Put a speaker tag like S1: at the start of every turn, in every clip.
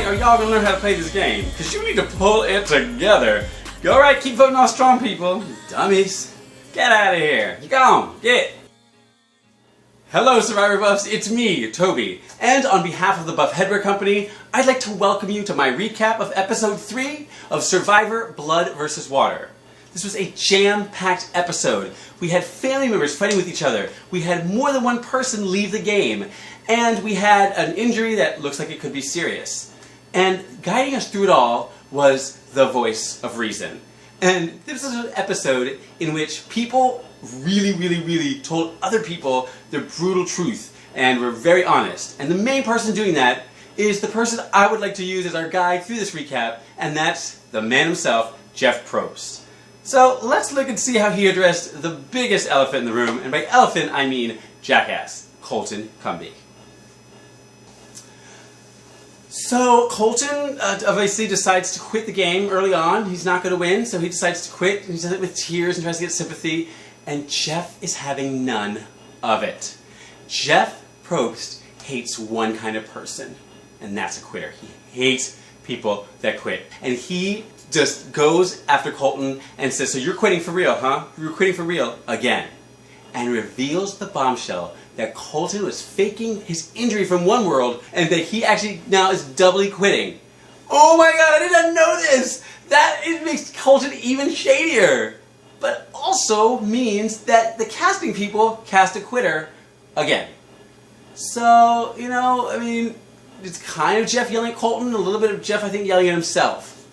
S1: are y'all gonna learn how to play this game? Because you need to pull it together. Go right, keep voting all strong people. Dummies. Get out of here. You gone. Get. Hello Survivor Buffs, it's me, Toby. And on behalf of the Buff Headwear Company, I'd like to welcome you to my recap of episode 3 of Survivor Blood vs. Water. This was a jam-packed episode. We had family members fighting with each other. We had more than one person leave the game. And we had an injury that looks like it could be serious. And guiding us through it all was the voice of reason. And this was an episode in which people really told other people their brutal truth and were very honest. And the main person doing that is the person I would like to use as our guide through this recap, and that's the man himself, Jeff Probst. So let's look and see how he addressed the biggest elephant in the room, and by elephant I mean jackass, Colton Quits. So Colton obviously decides to quit the game early on. He's not going to win, so he decides to quit. He does it with tears and tries to get sympathy, and Jeff is having none of it. Jeff Probst hates one kind of person, and that's a quitter. He hates people that quit. And he just goes after Colton and says, so you're quitting for real, huh? You're quitting for real again. And reveals the bombshell that Colton was faking his injury from one world and that he actually now is doubly quitting. Oh my god, I did not know this! It makes Colton even shadier. But also means that the casting people cast a quitter again. So, you know, I mean, it's kind of Jeff yelling at Colton, a little bit of Jeff, I think, yelling at himself.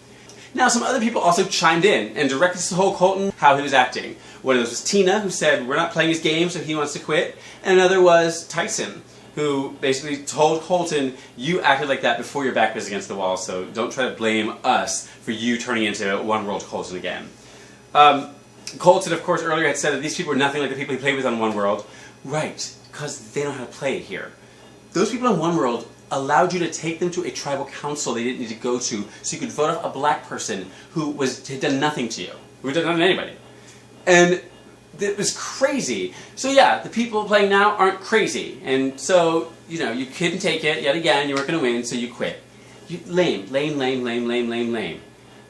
S1: Now, some other people also chimed in and directed to told Colton how he was acting. One of those was Tina, who said, we're not playing his game, so he wants to quit. And another was Tyson, who basically told Colton, you acted like that before your back was against the wall, so don't try to blame us for you turning into One World Colton again. Colton, of course, earlier had said that these people are nothing like the people he played with on One World. Right, because they don't know how to play it here. Those people on One World allowed you to take them to a tribal council they didn't need to go to, so you could vote off a black person who had done nothing to you, who had done nothing to anybody. And it was crazy. So yeah, the people playing now aren't crazy, and so, you know, you couldn't take it, yet again, you weren't going to win, so you quit. Lame.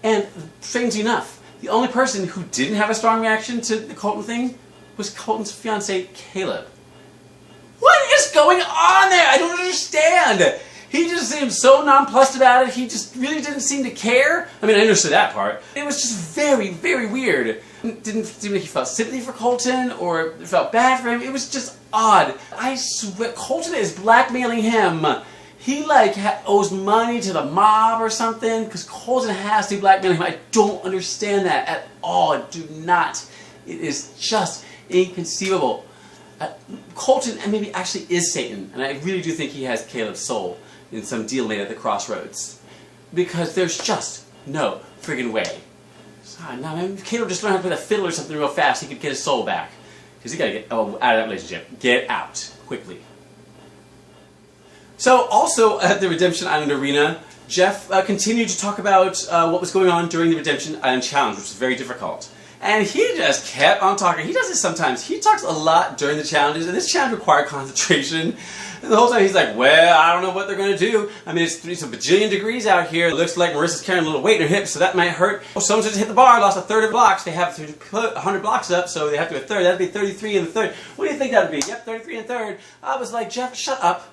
S1: And strangely enough, the only person who didn't have a strong reaction to the Colton thing was Colton's fiancé, Caleb. What is going on there? I don't understand. He just seemed so nonplussed about it. He just really didn't seem to care. I mean, I understood that part. It was just very weird. It didn't seem like he felt sympathy for Colton or felt bad for him. It was just odd. I swear, Colton is blackmailing him. He like owes money to the mob or something because Colton has to blackmail him. I don't understand that at all. I do not. It is just inconceivable. Colton maybe actually is Satan, and I really do think he has Caleb's soul in some deal made at the crossroads. Because there's just no friggin' way. Now, if Caleb just learned how to play the fiddle or something real fast, he could get his soul back. Because he gotta get out of that relationship. Get out. Quickly. So, also at the Redemption Island Arena, Jeff continued to talk about what was going on during the Redemption Island Challenge, which was very difficult. And he just kept on talking. He does this sometimes. He talks a lot during the challenges, and this challenge required concentration. And the whole time he's like, well, I don't know what they're going to do. I mean, it's a bajillion degrees out here. It looks like Marissa's carrying a little weight in her hips, so that might hurt. Oh, someone just hit the bar, lost a third of blocks. They have to put 100 blocks up, so they have to do a third. That would be 33 in the third. What do you think that would be? Yep, 33 in the third. I was like, Jeff, shut up.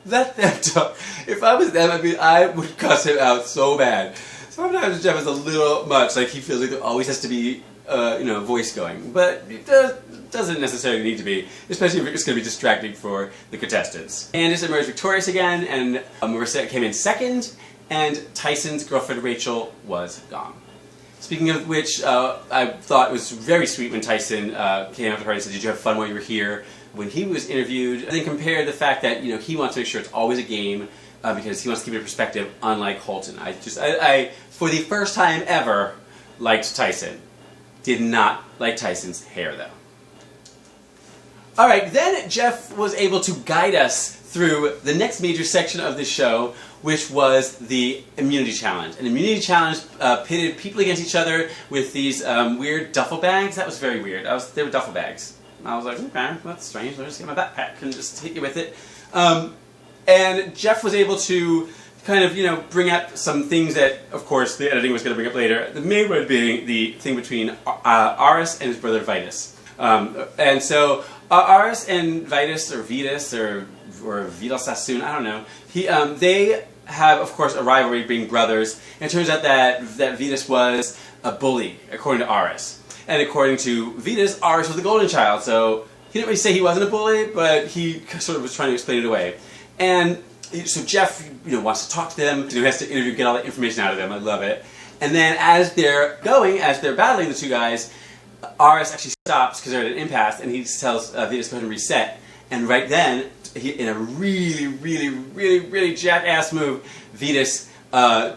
S1: Let them talk. If I was them, I would cuss him out so bad. Sometimes Jeff is a little much, like he feels like there always has to be voice going, but it doesn't necessarily need to be, especially if it's going to be distracting for the contestants. Candace emerged victorious again, and Marissa came in second, and Tyson's girlfriend Rachel was gone. Speaking of which, I thought it was very sweet when Tyson came up to her and said, did you have fun while you were here? When he was interviewed, and then compared the fact that, you know, he wants to make sure it's always a game, because he wants to keep it in perspective, unlike Colton. I, for the first time ever, liked Tyson. Did not like Tyson's hair, though. Alright, then Jeff was able to guide us through the next major section of the show, which was the immunity challenge. An immunity challenge pitted people against each other with these weird duffel bags. That was very weird. They were duffel bags. And I was like, okay, that's strange. I'll just get my backpack and just hit you with it. And Jeff was able to kind of, bring up some things that, of course, the editing was going to bring up later. The main one being the thing between Aris and his brother Vitus. And so Aris and Vitus, or Vitus, or Vital Sassoon, I don't know. They have, of course, a rivalry being brothers. And it turns out that Vitus was a bully, according to Aris. And according to Vitus, Aris was the golden child. So he didn't really say he wasn't a bully, but he sort of was trying to explain it away. And so Jeff, wants to talk to them. He has to interview, get all the information out of them. I love it. And then as they're battling, the two guys, Aris actually stops because they're at an impasse, and he tells Vitus to go ahead and reset. And right then, in a really, really, really, really jackass move, Vitus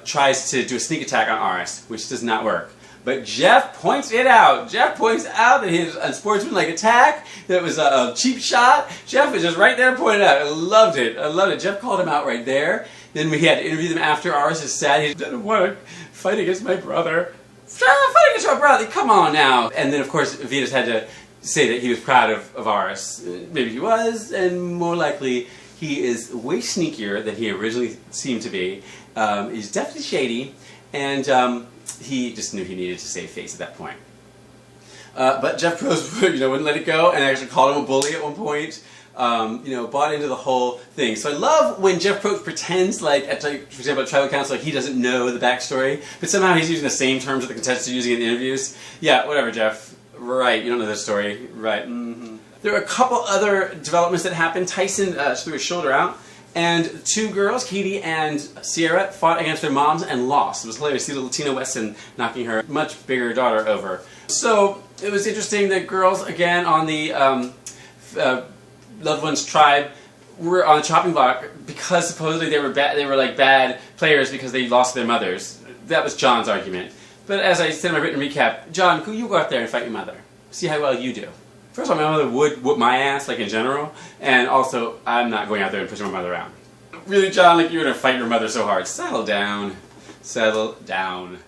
S1: tries to do a sneak attack on Aris, which does not work. But Jeff points it out. Jeff points out that his unsportsmanlike attack, that it was a cheap shot. Jeff is just right there pointing it out. I loved it. I loved it. Jeff called him out right there. Then we had to interview them after. Aris is sad. He doesn't want to fight against my brother. Fight against your brother. Come on now. And then, of course, Vitus had to say that he was proud of Aris. Maybe he was, and more likely he is way sneakier than he originally seemed to be. He's definitely shady, and he just knew he needed to save face at that point. But Jeff Probst, wouldn't let it go, and actually called him a bully at one point. Bought into the whole thing. So I love when Jeff Probst pretends like, for example, at Tribal Council, like he doesn't know the backstory, but somehow he's using the same terms that the contestants are using in the interviews. Yeah, whatever, Jeff. Right, you don't know this story. Right. Mm-hmm. There are a couple other developments that happened. Tyson threw his shoulder out, and two girls, Katie and Sierra, fought against their moms and lost. It was hilarious to see the Latina Weston knocking her much bigger daughter over. So it was interesting that girls, again, on the Loved Ones tribe, were on the chopping block because supposedly they were like bad players because they lost their mothers. That was John's argument. But as I said in my written recap, John, you go out there and fight your mother. See how well you do. First of all, my mother would whoop my ass, like in general, and also, I'm not going out there and pushing my mother around. Really, John, like you're going to fight your mother so hard. Settle down. Settle down.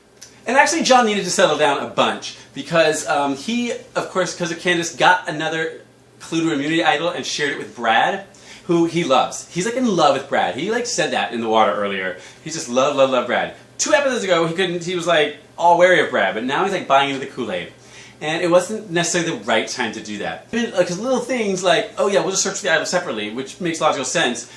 S1: And actually, John needed to settle down a bunch, because he, of course, because of Candace, got another Clue to Immunity idol and shared it with Brad, who he loves. He's like in love with Brad. He like said that in the water earlier. He just loved Brad. 2 episodes ago, he was like all wary of Brad, but now he's like buying into the Kool-Aid. And it wasn't necessarily the right time to do that. Because little things like, oh yeah, we'll just search for the idol separately, which makes logical sense,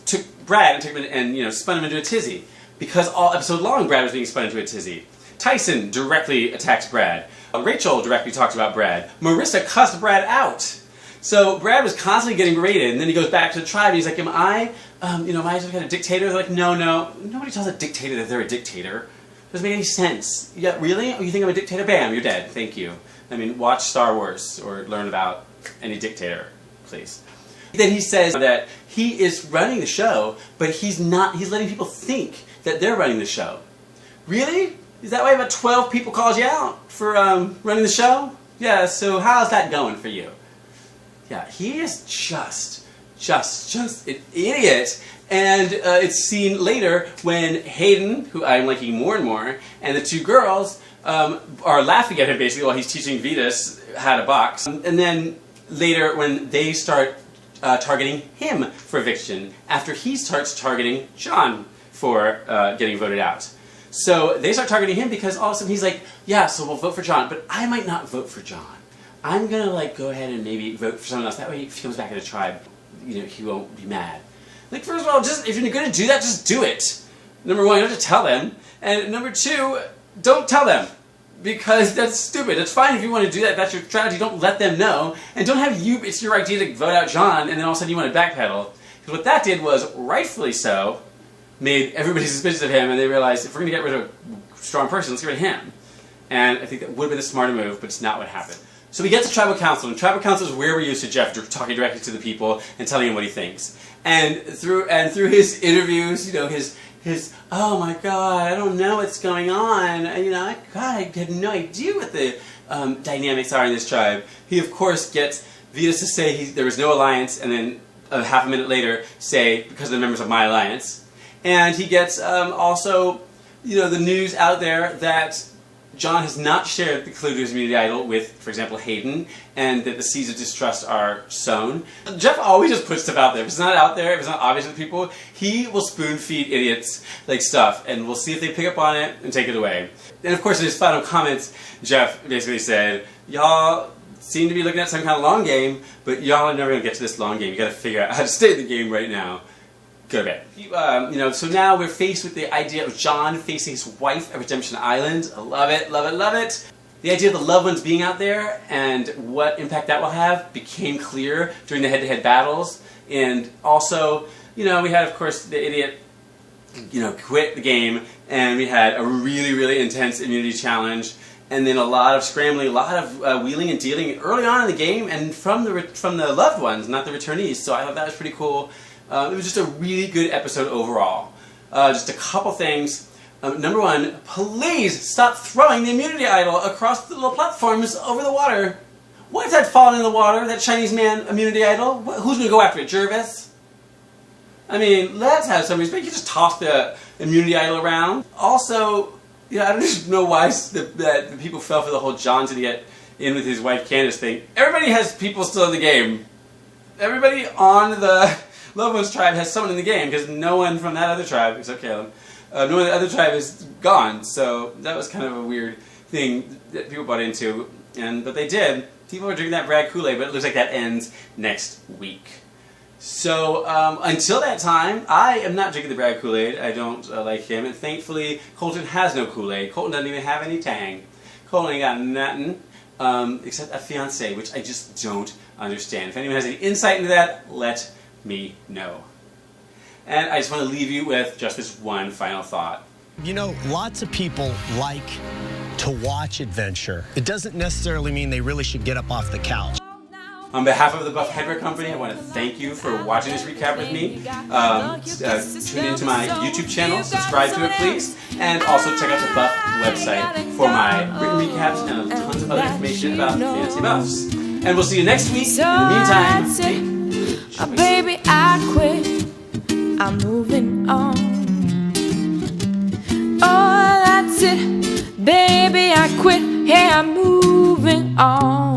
S1: took Brad and took him and spun him into a tizzy. Because all episode long, Brad was being spun into a tizzy. Tyson directly attacks Brad. Rachel directly talks about Brad. Marissa cussed Brad out. So Brad was constantly getting berated, and then he goes back to the tribe, and he's like, am I some kind of dictator? They're like, no, nobody tells a dictator that they're a dictator. Doesn't make any sense. Yeah, really? Oh, you think I'm a dictator? Bam, you're dead. Thank you. I mean, watch Star Wars or learn about any dictator, please. Then he says that he is running the show, but he's letting people think that they're running the show. Really? Is that why about 12 people called you out for running the show? Yeah, so how's that going for you? Yeah, he is just an idiot. And it's seen later when Hayden, who I'm liking more and more, and the 2 girls are laughing at him basically while he's teaching Vitus how to box. And then later when they start targeting him for eviction, after he starts targeting John for getting voted out. So they start targeting him because all of a sudden he's like, yeah, so we'll vote for John, but I might not vote for John. I'm gonna go ahead and maybe vote for someone else. That way if he comes back in the tribe, he won't be mad. Like, first of all, if you're gonna do that, just do it. Number 1, you don't have to tell them. And number 2, don't tell them. Because that's stupid. It's fine if you want to do that, that's your strategy, don't let them know. And don't have it's your idea to vote out John, and then all of a sudden you want to backpedal. Because what that did was, rightfully so, made everybody suspicious of him, and they realized, if we're gonna get rid of a strong person, let's get rid of him. And I think that would have been a smarter move, but it's not what happened. So we get to Tribal Council, and Tribal Council is where we're used to Jeff talking directly to the people and telling him what he thinks. And through his interviews, his oh my God, I don't know what's going on. I had no idea what the dynamics are in this tribe. He of course gets Vitus to say there was no alliance, and then half a minute later say because of the members of my alliance. And he gets also the news out there that John has not shared the clue to his immunity idol with, for example, Hayden, and that the seeds of distrust are sown. Jeff always just puts stuff out there. If it's not out there, if it's not obvious to the people, he will spoon feed idiots like stuff, and we'll see if they pick up on it and take it away. And of course, in his final comments, Jeff basically said, y'all seem to be looking at some kind of long game, but y'all are never going to get to this long game. You got to figure out how to stay in the game right now. Go to bed. So now we're faced with the idea of John facing his wife at Redemption Island. I love it, love it, love it. The idea of the loved ones being out there and what impact that will have became clear during the head-to-head battles. And also, we had, of course, the idiot, quit the game, and we had a really, really intense immunity challenge. And then a lot of scrambling, a lot of wheeling and dealing early on in the game, and from the loved ones, not the returnees. So I thought that was pretty cool. It was just a really good episode overall. Just a couple things. Number one, please stop throwing the immunity idol across the little platforms over the water. What if that fallen in the water, that Chinese man immunity idol? Who's going to go after it, Jervis? I mean, let's have some respect. You just toss the immunity idol around. Also, I don't just know why the people fell for the whole John to get in with his wife Candace thing. Everybody has people still in the game. Everybody on the Loved Ones tribe has someone in the game, because no one from that other tribe, except Caleb, no one in the other tribe is gone. So that was kind of a weird thing that people bought into, but they did. People are drinking that Brad Kool-Aid, but it looks like that ends next week. So until that time, I am not drinking the Brad Kool-Aid. I don't like him, and thankfully Colton has no Kool-Aid. Colton doesn't even have any tang. Colton ain't got nothing except a fiance, which I just don't understand. If anyone has any insight into that, let me know. And I just want to leave you with just this one final thought.
S2: Lots of people like to watch adventure. It doesn't necessarily mean they really should get up off the couch.
S1: On behalf of the Buff Headwear Company, I want to thank you for watching this recap with me. Tune into my YouTube channel, subscribe to it please, and also check out the Buff website for my written recaps and tons of other information about fantasy buffs. And we'll see you next week. In the meantime,
S3: baby, I quit. I'm moving on. Oh, that's it. Baby, I quit. Hey, I'm moving on.